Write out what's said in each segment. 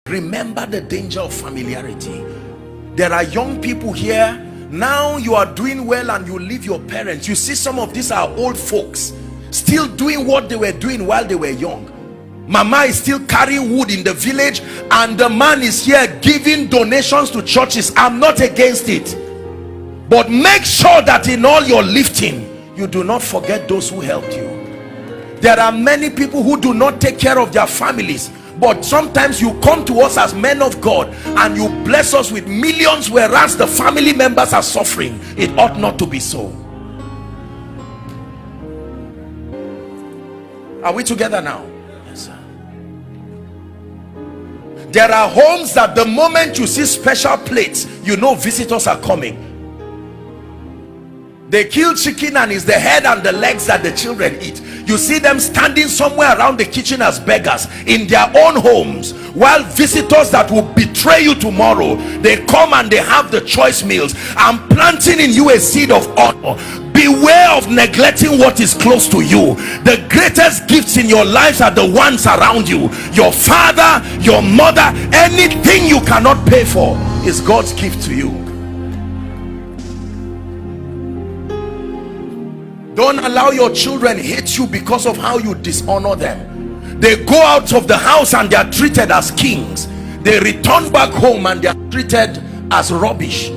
Remember the danger of familiarity. There are young people here now. You are doing well and you leave your parents. You see some of these are old folks still doing what they were doing while they were young. Mama is still carrying wood in the village and the man is here giving donations to churches. I'm not against it, but make sure that in all your lifting you do not forget those who helped you. There are many people who do not take care of their families, but sometimes you come to us as men of God and you bless us with millions, whereas the family members are suffering. It ought not to be so. Are we together now? Yes, sir. There are homes that the moment you see special plates, you know visitors are coming. They kill chicken and it's the head and the legs that the children eat. You see them standing somewhere around the kitchen as beggars in their own homes, while visitors that will betray you tomorrow, they come and they have the choice meals. I'm planting in you a seed of honor. Beware of neglecting what is close to you. The greatest gifts in your lives are the ones around you. Your father, your mother, anything you cannot pay for is God's gift to you. Don't allow your children hate you because of how you dishonor them. They go out of the house and they are treated as kings. They return back home and they are treated as rubbish.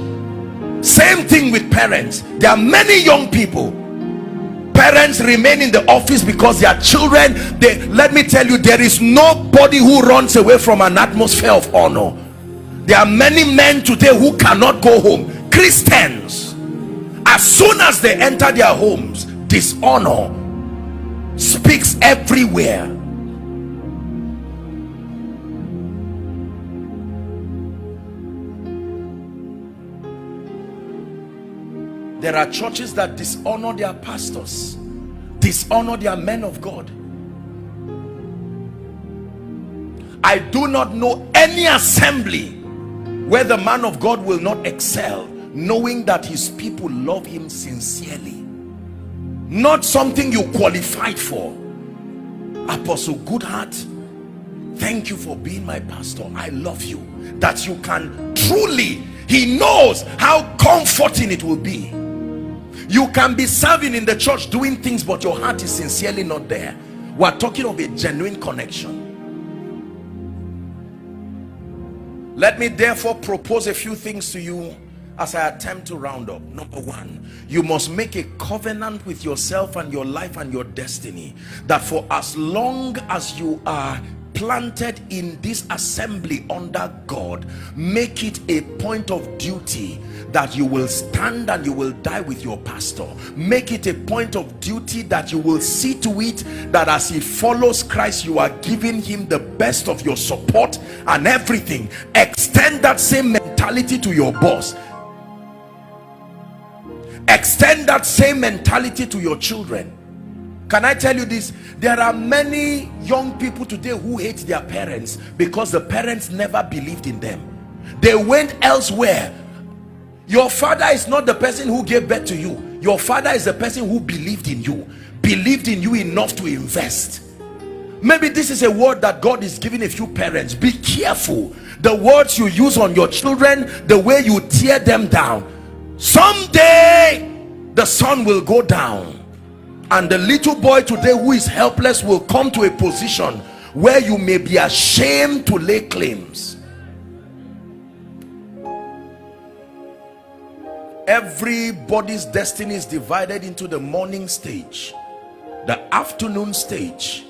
Same thing with parents. There are many young people, parents remain in the office because their children, let me tell you, there is nobody who runs away from an atmosphere of honor. There are many men today who cannot go home. Christians, as soon as they enter their homes, dishonor speaks everywhere. There are churches that dishonor their pastors, dishonor their men of God. I do not know any assembly where the man of God will not excel, knowing that his people love him sincerely. Not something you qualified for. Apostle Goodheart, thank you for being my pastor. I love you. That you can truly, he knows how comforting it will be. You can be serving in the church doing things, but your heart is sincerely not there. We're talking of a genuine connection. Let me therefore propose a few things to you as I attempt to round up. Number one, you must make a covenant with yourself and your life and your destiny, that for as long as you are planted in this assembly under God, make it a point of duty that you will stand and you will die with your pastor. Make it a point of duty that you will see to it that as he follows Christ, you are giving him the best of your support and everything. Extend that same mentality to your boss. Extend that same mentality to your children. Can I tell you this? There are many young people today who hate their parents because the parents never believed in them. They went elsewhere. Your father is not the person who gave birth to you. Your father is the person who believed in you enough to invest. Maybe this is a word that God is giving a few parents. Be careful the words you use on your children, the way you tear them down. Someday the sun will go down and the little boy today who is helpless will come to a position where you may be ashamed to lay claims. Everybody's destiny is divided into the morning stage, the afternoon stage,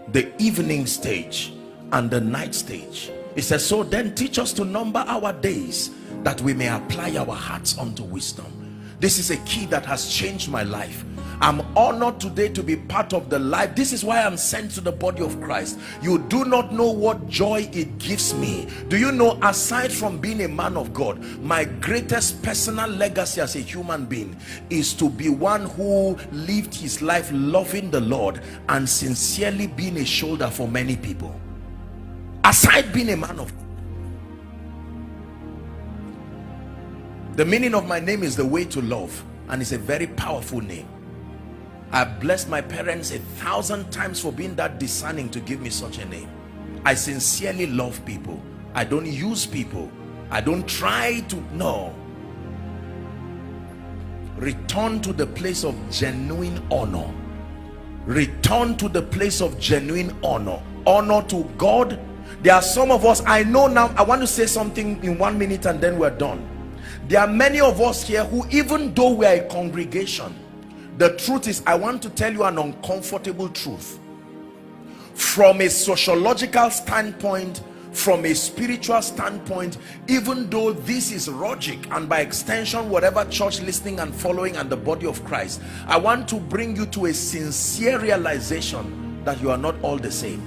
the evening stage, and the night stage. It says, so then teach us to number our days, that we may apply our hearts unto wisdom. This is a key that has changed my life. I'm honored today to be part of the life. This is why I'm sent to the body of Christ. You do not know what joy it gives me. Do you know, aside from being a man of God, my greatest personal legacy as a human being is to be one who lived his life loving the Lord and sincerely being a shoulder for many people. Aside being a man of God, the meaning of my name is the way to love, and it's a very powerful name. I blessed my parents 1,000 times for being that discerning to give me such a name. I sincerely love people. I don't use people. I don't try to, no. Return to the place of genuine honor. Return to the place of genuine honor. Honor to God. There are some of us, I know now, I want to say something in 1 minute and then we're done. There are many of us here who, even though we are a congregation, the truth is, I want to tell you an uncomfortable truth. From a sociological standpoint, from a spiritual standpoint, even though this is logic, and by extension whatever church listening and following and the body of Christ, I want to bring you to a sincere realization that you are not all the same.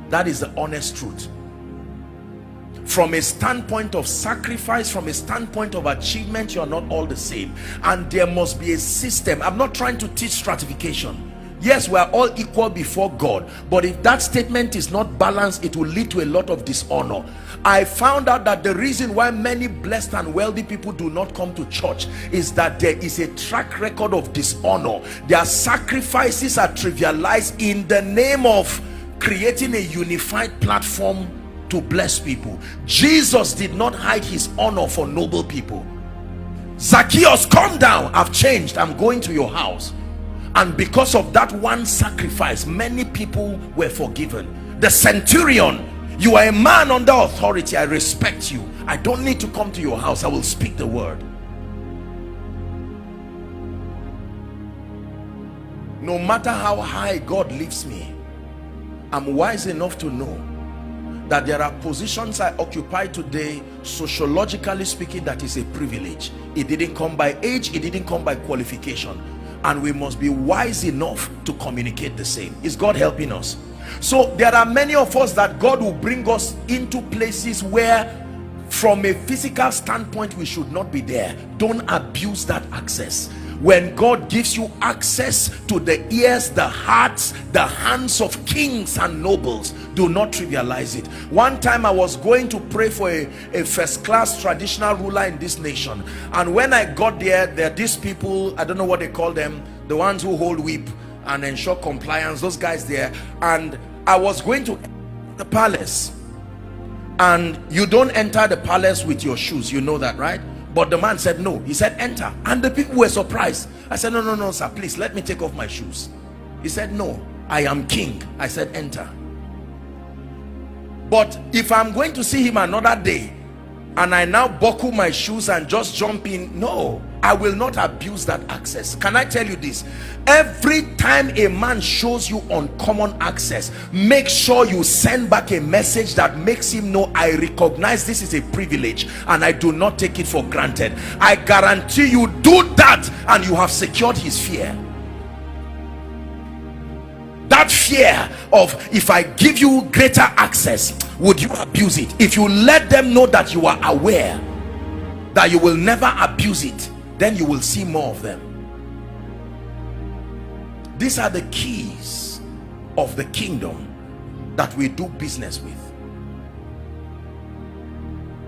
That is the honest truth. From a standpoint of sacrifice, from a standpoint of achievement, you are not all the same, and there must be a system. I'm not trying to teach stratification. Yes, we are all equal before God, but if that statement is not balanced, it will lead to a lot of dishonor. I found out that the reason why many blessed and wealthy people do not come to church is that there is a track record of dishonor. Their sacrifices are trivialized in the name of creating a unified platform to bless people. Jesus did not hide his honor for noble people. Zacchaeus, come down, I've changed, I'm going to your house. And because of that one sacrifice, many people were forgiven. The centurion, you are a man under authority, I respect you, I don't need to come to your house, I will speak the word. No matter how high God lifts me, I'm wise enough to know that there are positions I occupy today, sociologically speaking, that is a privilege. It didn't come by age, it didn't come by qualification, and we must be wise enough to communicate the same. Is God helping us? So there are many of us that God will bring us into places where from a physical standpoint we should not be there. Don't abuse that access. When God gives you access to the ears, the hearts, the hands of kings and nobles, do not trivialize it. One time I was going to pray for a first-class traditional ruler in this nation, and when I got there, there are these people, I don't know what they call them, the ones who hold whip and ensure compliance, those guys there, and I was going to the palace, and you don't enter the palace with your shoes, you know that, right? But the man said no. He said enter, and the people were surprised. I said no sir, please let me take off my shoes. He said no, I am king. I said enter. But if I'm going to see him another day and I now buckle my shoes and just jump in, no, I will not abuse that access. Can I tell you this? Every time a man shows you uncommon access, make sure you send back a message that makes him know, I recognize this is a privilege and I do not take it for granted. I guarantee you, do that and you have secured his fear. That fear of, if I give you greater access, would you abuse it? If you let them know that you are aware that you will never abuse it, then you will see more of them. These are the keys of the kingdom that we do business with.